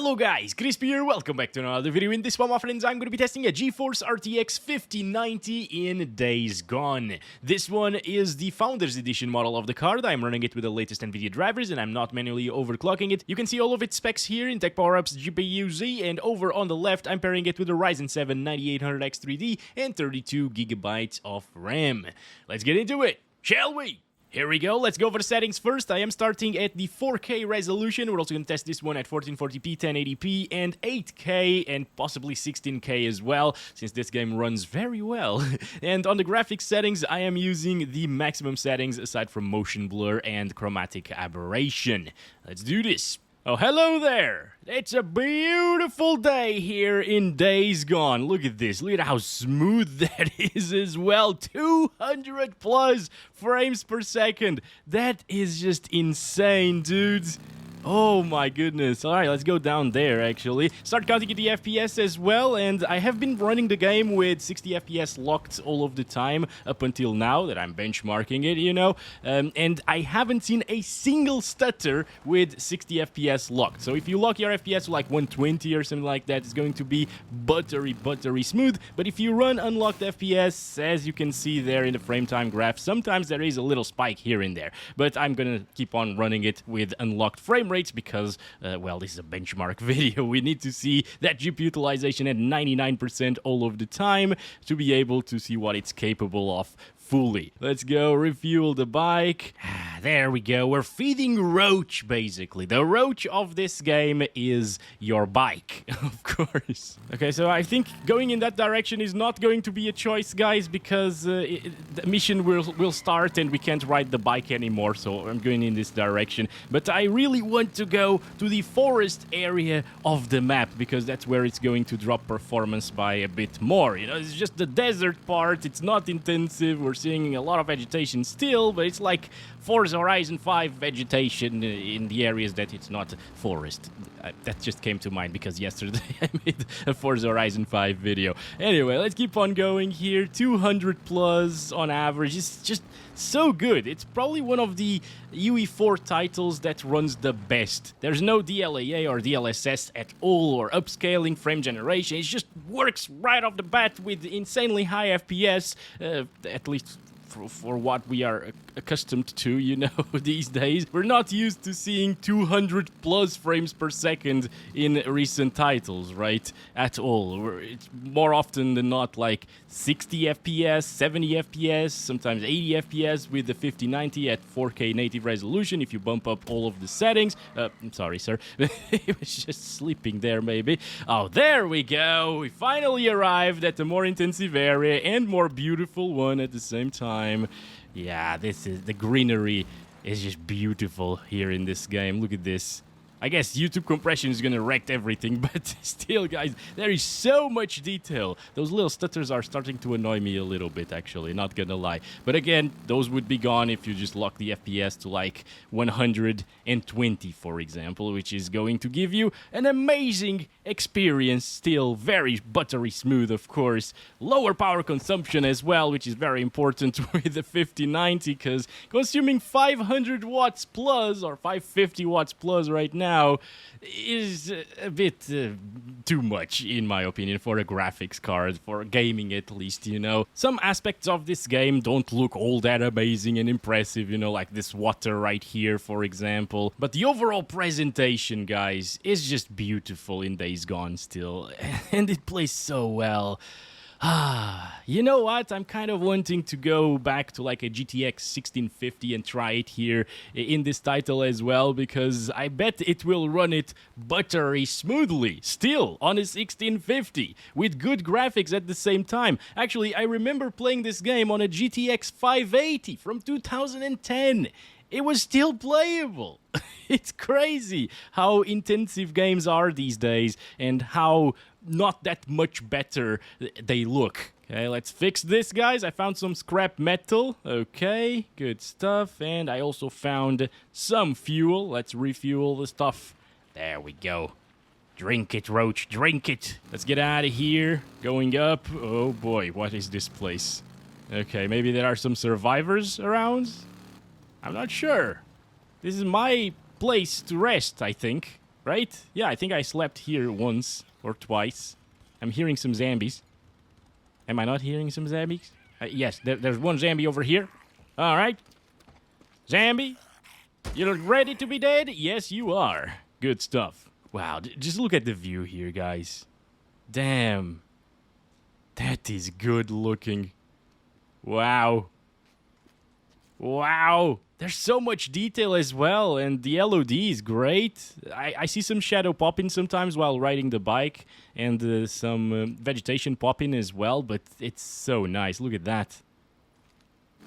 Hello guys, Crispy here, welcome back to another video. In this one, my friends, I'm going to be testing a GeForce RTX 5090 in Days Gone. This one is the Founders Edition model of the card. I'm running it with the latest Nvidia drivers and I'm not manually overclocking it. You can see all of its specs here in Tech Power-Ups GPU Z, and over on the left, I'm pairing it with a Ryzen 7 9800X 3D and 32GB of RAM. Let's get into it, shall we? Here we go, let's go over the settings first. I am starting at the 4K resolution. We're also going to test this one at 1440p, 1080p, and 8K, and possibly 16K as well, since this game runs very well. And on the graphics settings, I am using the maximum settings aside from motion blur and chromatic aberration. Let's do this. Oh, hello there! It's a beautiful day here in Days Gone. Look at this. Look at how smooth that is as well. 200 plus frames per second. That is just insane, dudes. Oh my goodness. Alright, let's go down there actually. Start counting the FPS as well, and I have been running the game with 60 FPS locked all of the time up until now that I'm benchmarking it, you know. And I haven't seen a single stutter with 60 FPS locked. So if you lock your FPS to like 120 or something like that, it's going to be buttery smooth. But if you run unlocked FPS, as you can see there in the frame time graph, sometimes there is a little spike here and there. But I'm gonna keep on running it with unlocked frame rates because, well, this is a benchmark video. We need to see that GPU utilization at 99% all of the time to be able to see what it's capable of fully. Let's go refuel the bike. There we go. We're feeding Roach, basically. The Roach of this game is your bike, of course. Okay, so I think going in that direction is not going to be a choice, guys, because the mission will start and we can't ride the bike anymore, so I'm going in this direction. But I really want to go to the forest area of the map, because that's where it's going to drop performance by a bit more. You know, it's just the desert part. It's not intensive. We're seeing a lot of vegetation still, but it's like Forza Horizon 5 vegetation in the areas that it's not forest. That just came to mind because yesterday I made a Forza Horizon 5 video. Anyway, let's keep on going here. 200 plus on average. It's just so good. It's probably one of the UE4 titles that runs the best. There's no DLAA or DLSS at all, or upscaling, frame generation. It just works right off the bat with insanely high FPS, at least for what we are accustomed to, you know, these days. We're not used to seeing 200 plus frames per second in recent titles, right? At all. It's more often than not like 60 FPS, 70 FPS, sometimes 80 FPS with the 5090 at 4K native resolution if you bump up all of the settings. I'm sorry, sir. He was just sleeping there, maybe. Oh, there we go. We finally arrived at the more intensive area and more beautiful one at the same time. Yeah, this is the greenery is just beautiful here in this game. Look at this. I guess YouTube compression is gonna wreck everything, but still, guys, there is so much detail. Those little stutters are starting to annoy me a little bit, actually, not gonna lie. But again, those would be gone if you just lock the FPS to like 120, for example, which is going to give you an amazing experience. Still very buttery smooth, of course. Lower power consumption as well, which is very important with the 5090, because consuming 500 watts plus, or 550 watts plus right now, is a bit too much, in my opinion, for a graphics card, for gaming at least, you know. Some aspects of this game don't look all that amazing and impressive, you know, like this water right here, for example. But the overall presentation, guys, is just beautiful in Days Gone still, and it plays so well. You know what? I'm kind of wanting to go back to like a GTX 1650 and try it here in this title as well, because I bet it will run it buttery smoothly still on a 1650 with good graphics at the same time. Actually, I remember playing this game on a GTX 580 from 2010. It was still playable. It's crazy how intensive games are these days and how not that much better they look. Okay, let's fix this, guys. I found some scrap metal. Okay, good stuff. And I also found some fuel. Let's refuel the stuff. There we go. Drink it, Roach, drink it. Let's get out of here. Going up. Oh boy, what is this place? Okay, maybe there are some survivors around? I'm not sure. This is my place to rest, I think. right? Yeah, I think I slept here once or twice. I'm hearing some zombies. Am I not hearing some zombies? Yes, there's one zombie over here. All right. Zombie, you look ready to be dead? Yes, you are. Good stuff. Wow, just look at the view here, guys. Damn. That is good looking. Wow. Wow. There's so much detail as well, and the LOD is great. I see some shadow popping sometimes while riding the bike, and some vegetation popping as well, but it's so nice. Look at that.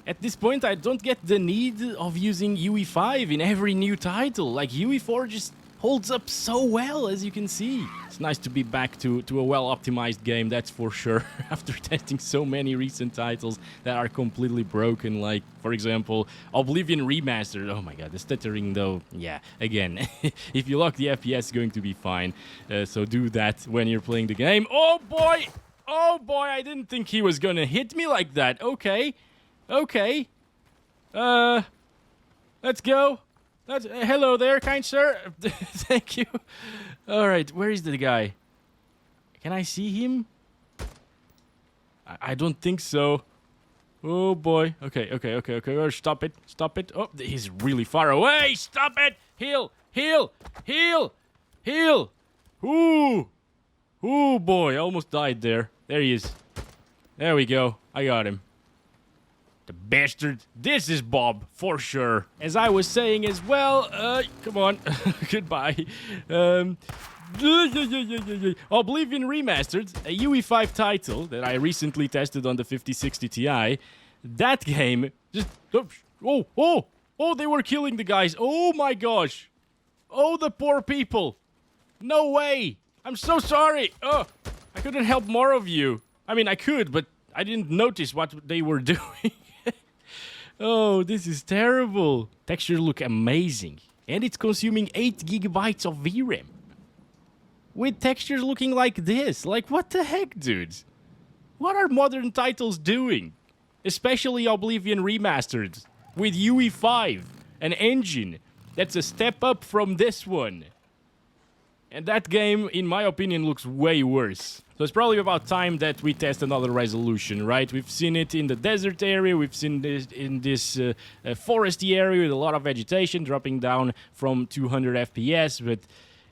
At this point, I don't get the need of using UE5 in every new title. Like, UE4 just holds up so well, as you can see. It's nice to be back to a well-optimized game, that's for sure, after testing so many recent titles that are completely broken, like, for example, Oblivion Remastered. Oh my god, the stuttering though, yeah, again, if you lock the FPS, it's going to be fine, so do that when you're playing the game. Oh boy, I didn't think he was gonna hit me like that. Okay, let's go. Hello there, kind sir. Thank you. All right, where is the guy? Can I see him? I don't think so. Oh boy. Okay. Oh, stop it. Oh, he's really far away. Stop it. Heal. Ooh, boy. I almost died there. There he is. There we go. I got him. The bastard. This is Bob, for sure. As I was saying as well, come on. Goodbye. Oblivion Remastered, a UE5 title that I recently tested on the 5060 Ti. That game just... Oh, they were killing the guys. Oh my gosh. Oh, the poor people. No way. I'm so sorry. Oh, I couldn't help more of you. I mean, I could, but I didn't notice what they were doing. Oh, this is terrible. Textures look amazing. And it's consuming 8 gigabytes of VRAM. With textures looking like this. Like, what the heck, dudes? What are modern titles doing? Especially Oblivion Remastered. With UE5. An engine that's a step up from this one. And that game, in my opinion, looks way worse. So it's probably about time that we test another resolution, right? We've seen it in the desert area, we've seen this in this foresty area with a lot of vegetation dropping down from 200 FPS, but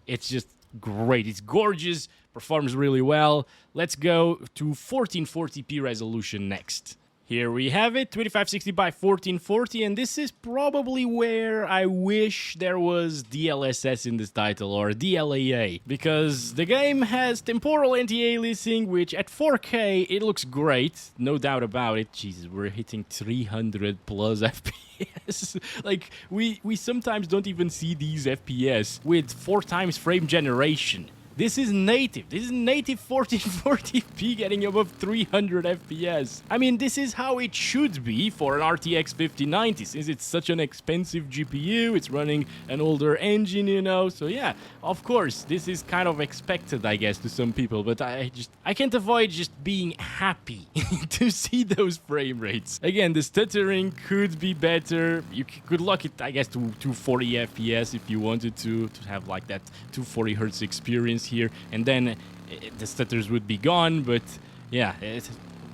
it's just great. It's gorgeous, performs really well. Let's go to 1440p resolution next. Here we have it, 2560 by 1440, and this is probably where I wish there was DLSS in this title, or DLAA, because the game has temporal anti-aliasing, which at 4K, it looks great, no doubt about it. Jesus, we're hitting 300 plus FPS. Like, we sometimes don't even see these FPS with 4 times frame generation. This is native 1440p getting above 300 FPS. I mean, this is how it should be for an RTX 5090, since it's such an expensive GPU, it's running an older engine, you know, so yeah, of course, this is kind of expected, I guess, to some people, but I can't avoid just being happy to see those frame rates. Again, the stuttering could be better. You could lock it, I guess, to 240 FPS if you wanted to have like that 240 Hz experience here, and then the stutters would be gone, but yeah,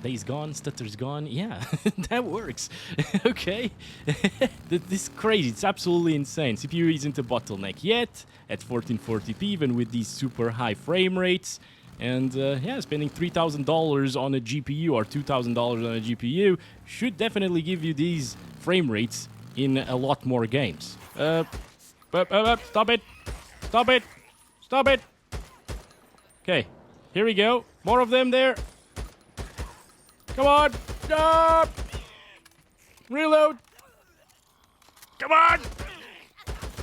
days gone, stutters gone, yeah, that works. Okay. This is crazy, it's absolutely insane. CPU isn't a bottleneck yet at 1440p, even with these super high frame rates, and yeah, spending $3,000 on a GPU or $2,000 on a GPU should definitely give you these frame rates in a lot more games. Stop it. Okay, here we go. More of them there. Come on. Stop. Reload. Come on.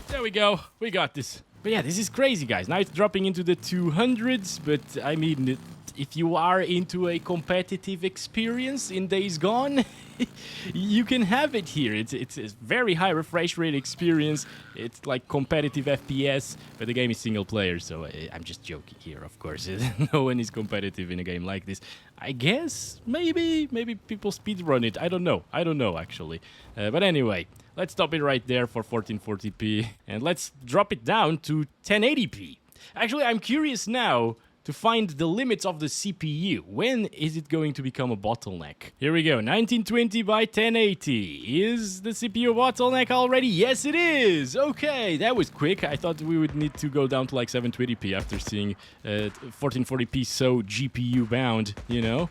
There we go. We got this. But yeah, this is crazy, guys. Now it's dropping into the 200s, but I mean, if you are into a competitive experience in Days Gone, you can have it here. It's a very high refresh rate experience. It's like competitive FPS, but the game is single player, so I'm just joking here, of course. No one is competitive in a game like this. I guess maybe people speedrun it. I don't know actually. But anyway, Let's stop it right there for 1440p. And let's drop it down to 1080p. Actually, I'm curious now to find the limits of the CPU. When is it going to become a bottleneck? Here we go, 1920 by 1080. Is the CPU a bottleneck already? Yes, it is! Okay, that was quick. I thought we would need to go down to like 720p after seeing 1440p so GPU bound, you know?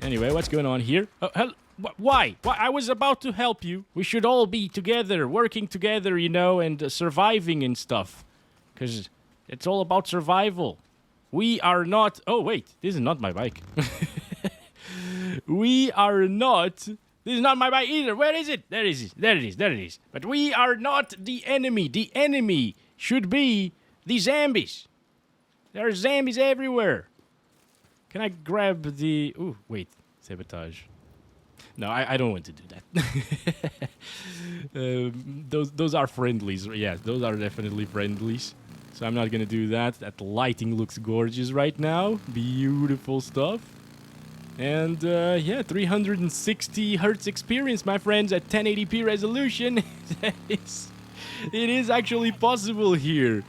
Anyway, what's going on here? Oh, hell, why? I was about to help you. We should all be together, working together, you know, and surviving and stuff. Because it's all about survival. We are not... Oh, wait. This is not my bike. We are not... This is not my bike either. Where is it? There it is. There it is. There it is. But we are not the enemy. The enemy should be the zombies. There are zombies everywhere. Can I grab the... Ooh, wait. Sabotage. No, I don't want to do that. Those are friendlies. Yeah, those are definitely friendlies. So I'm not going to do that. That lighting looks gorgeous right now. Beautiful stuff. And yeah, 360 hertz experience, my friends, at 1080p resolution. It is actually possible here.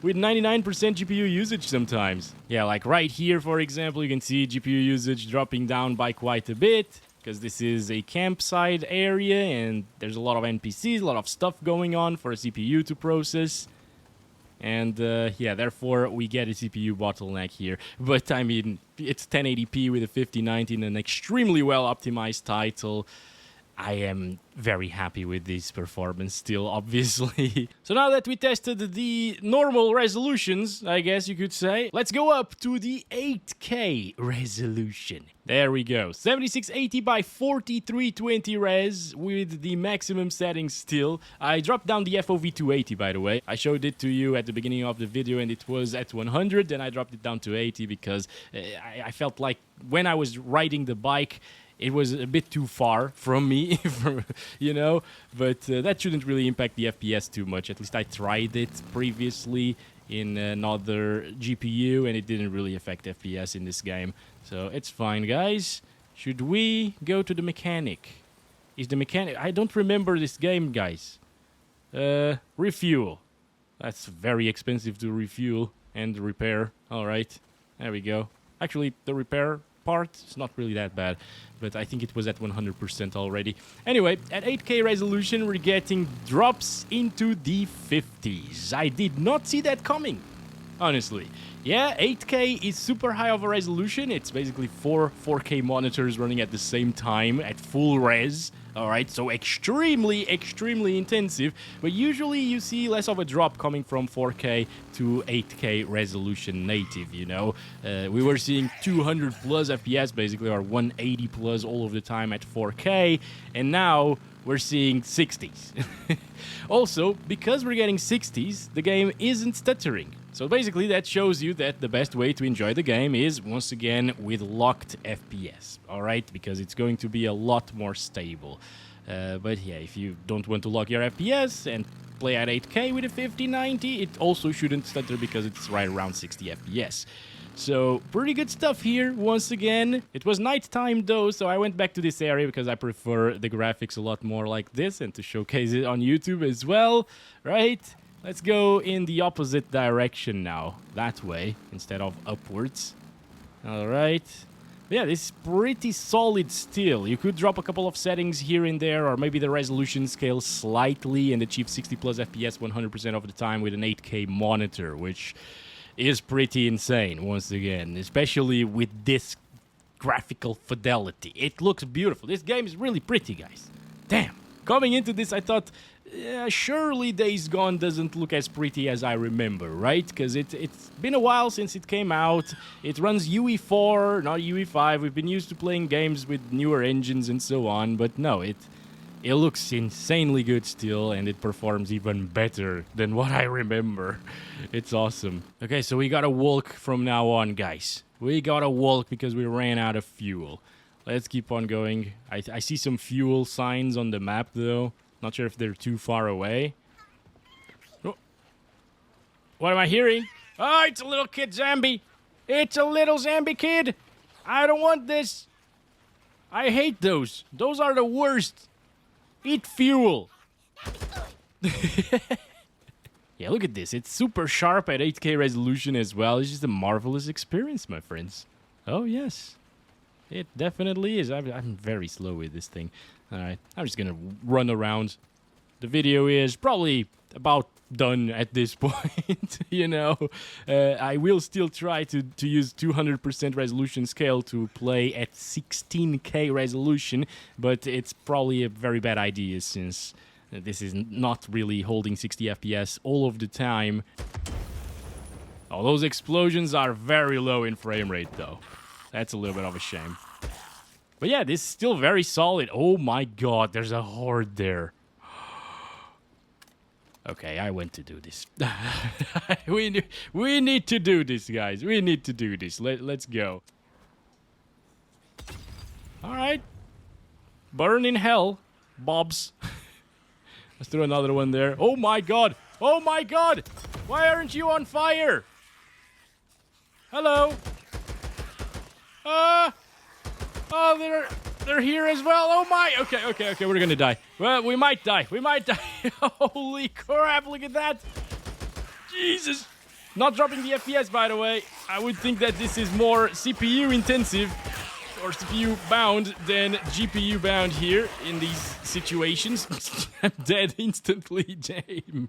With 99% GPU usage sometimes. Yeah, like right here, for example, you can see GPU usage dropping down by quite a bit. Because this is a campsite area and there's a lot of NPCs, a lot of stuff going on for a CPU to process. And yeah, therefore we get a CPU bottleneck here. But I mean, it's 1080p with a 5090 and an extremely well optimized title. I am very happy with this performance still, obviously. So now that we tested the normal resolutions, I guess you could say, let's go up to the 8K resolution. There we go, 7680 by 4320 res with the maximum settings still. I dropped down the FOV to 80, by the way. I showed it to you at the beginning of the video and it was at 100, then I dropped it down to 80 because I felt like when I was riding the bike, it was a bit too far from me, you know, but that shouldn't really impact the FPS too much. At least I tried it previously in another GPU and it didn't really affect FPS in this game. So it's fine, guys. Should we go to the mechanic? Is the mechanic... I don't remember this game, guys. Refuel. That's very expensive to refuel and repair. All right, there we go. Actually, the repair part is not really that bad, but I think it was at 100% already. Anyway, at 8K resolution, we're getting drops into the 50s. I did not see that coming, honestly. Yeah, 8K is super high of a resolution. It's basically 4K monitors running at the same time at full res. Alright, so extremely intensive, but usually you see less of a drop coming from 4K to 8K resolution native, you know. We were seeing 200 plus FPS basically, or 180 plus all of the time at 4K, and now we're seeing 60s. Also, because we're getting 60s, the game isn't stuttering. So basically that shows you that the best way to enjoy the game is, once again, with locked FPS, alright? Because it's going to be a lot more stable. But yeah, if you don't want to lock your FPS and play at 8K with a 5090, it also shouldn't stutter because it's right around 60 FPS. So, pretty good stuff here, once again. It was nighttime though, so I went back to this area because I prefer the graphics a lot more like this and to showcase it on YouTube as well, right? Let's go in the opposite direction now, that way, instead of upwards. Alright. Yeah, this is pretty solid still. You could drop a couple of settings here and there, or maybe the resolution scale slightly and achieve 60 plus FPS 100% of the time with an 8K monitor, which is pretty insane, once again, especially with this graphical fidelity. It looks beautiful. This game is really pretty, guys. Damn. Coming into this, I thought, surely Days Gone doesn't look as pretty as I remember, right? Because it's been a while since it came out. It runs UE4, not UE5. We've been used to playing games with newer engines and so on, but no, it looks insanely good still, and it performs even better than what I remember. It's awesome. Okay, so we gotta walk from now on, guys. We gotta walk because we ran out of fuel. Let's keep on going. I see some fuel signs on the map, though. Not sure if they're too far away. Oh. What am I hearing? Oh, it's a little kid zombie. It's a little zombie kid. I don't want this. I hate those. Those are the worst. Eat fuel. Yeah, look at this. It's super sharp at 8K resolution as well. It's just a marvelous experience, my friends. Oh, yes. It definitely is. I'm very slow with this thing. All right, I'm just going to run around. The video is probably about done at this point, you know. I will still try to use 200% resolution scale to play at 16K resolution, but it's probably a very bad idea since this is not really holding 60 FPS all of the time. Oh, those explosions are very low in frame rate, though. That's a little bit of a shame. But yeah, this is still very solid. Oh my god, there's a horde there. Okay, I went to do this. we need to do this, guys. We need to do this. Let's go. All right. Burn in hell, Bobs. Let's throw another one there. Oh my god. Oh my god. Why aren't you on fire? Hello. Oh, they're here as well. Oh my. Okay. We're gonna die. Well, we might die. We might die. Holy crap! Look at that. Jesus. Not dropping the FPS, by the way. I would think that this is more CPU intensive or CPU bound than GPU bound here in these situations. I'm dead instantly, damn.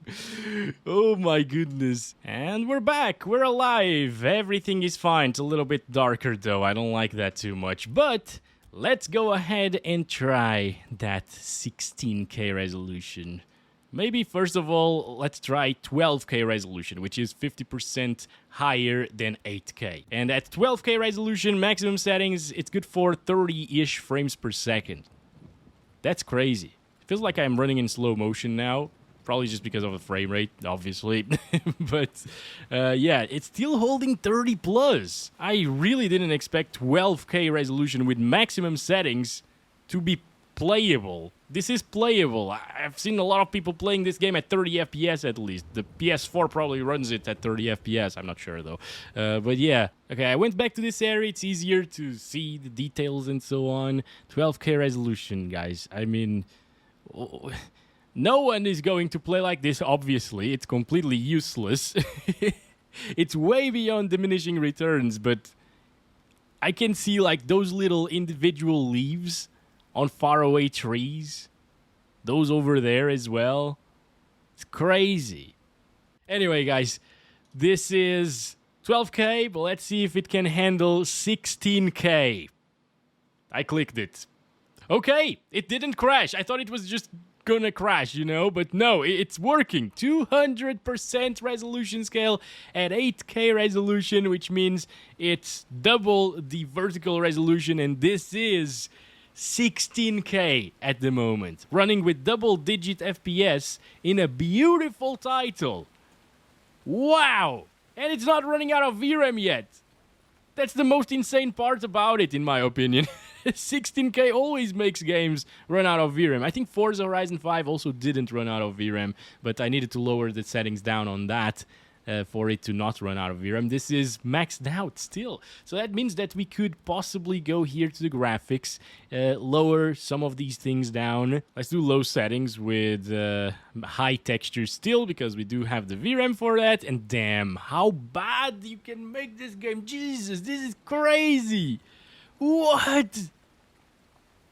Oh my goodness. And we're back. We're alive. Everything is fine. It's a little bit darker though. I don't like that too much. But let's go ahead and try that 16K resolution. Maybe first of all, let's try 12K resolution, which is 50% higher than 8K. And at 12K resolution, maximum settings, it's good for 30-ish frames per second. That's crazy. It feels like I'm running in slow motion now. Probably just because of the frame rate, obviously. But yeah, it's still holding 30 plus. I really didn't expect 12K resolution with maximum settings to be playable. This is playable. I've seen a lot of people playing this game at 30 FPS at least. The PS4 probably runs it at 30 FPS. I'm not sure though. But yeah. Okay, I went back to this area. It's easier to see the details and so on. 12K resolution, guys. I mean, no one is going to play like this, obviously. It's completely useless. It's way beyond diminishing returns, but I can see like those little individual leaves on faraway trees. Those over there as well. It's crazy. Anyway, guys, this is 12K, but let's see if it can handle 16K. I clicked it. Okay, it didn't crash. I thought it was just gonna crash, you know, but no, it's working. 200% resolution scale at 8K resolution, which means it's double the vertical resolution, and this is 16K at the moment, running with double-digit FPS in a beautiful title. Wow! And it's not running out of VRAM yet. That's the most insane part about it, in my opinion. 16K always makes games run out of VRAM. I think Forza Horizon 5 also didn't run out of VRAM, but I needed to lower the settings down on that for it to not run out of VRAM. This is maxed out still. So that means that we could possibly go here to the graphics, lower some of these things down. Let's do low settings with high texture still, because we do have the VRAM for that. And damn, how bad you can make this game. Jesus, this is crazy. What?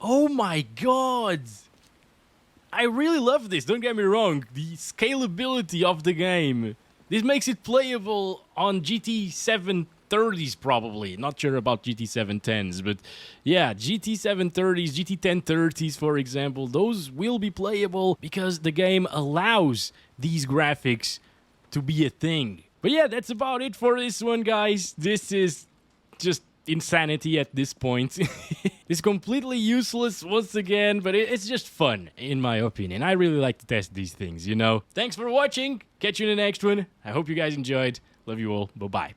Oh my god. I really love this, don't get me wrong. The scalability of the game. This makes it playable on GT 730s probably. Not sure about GT 710s, but yeah, GT 730s, GT 1030s, for example, those will be playable because the game allows these graphics to be a thing. But yeah, that's about it for this one, guys. This is just insanity at this point. It's completely useless once again, but it's just fun, in my opinion. I really like to test these things, you know. Thanks for watching. Catch you in the next one. I hope you guys enjoyed. Love you all. Bye-bye.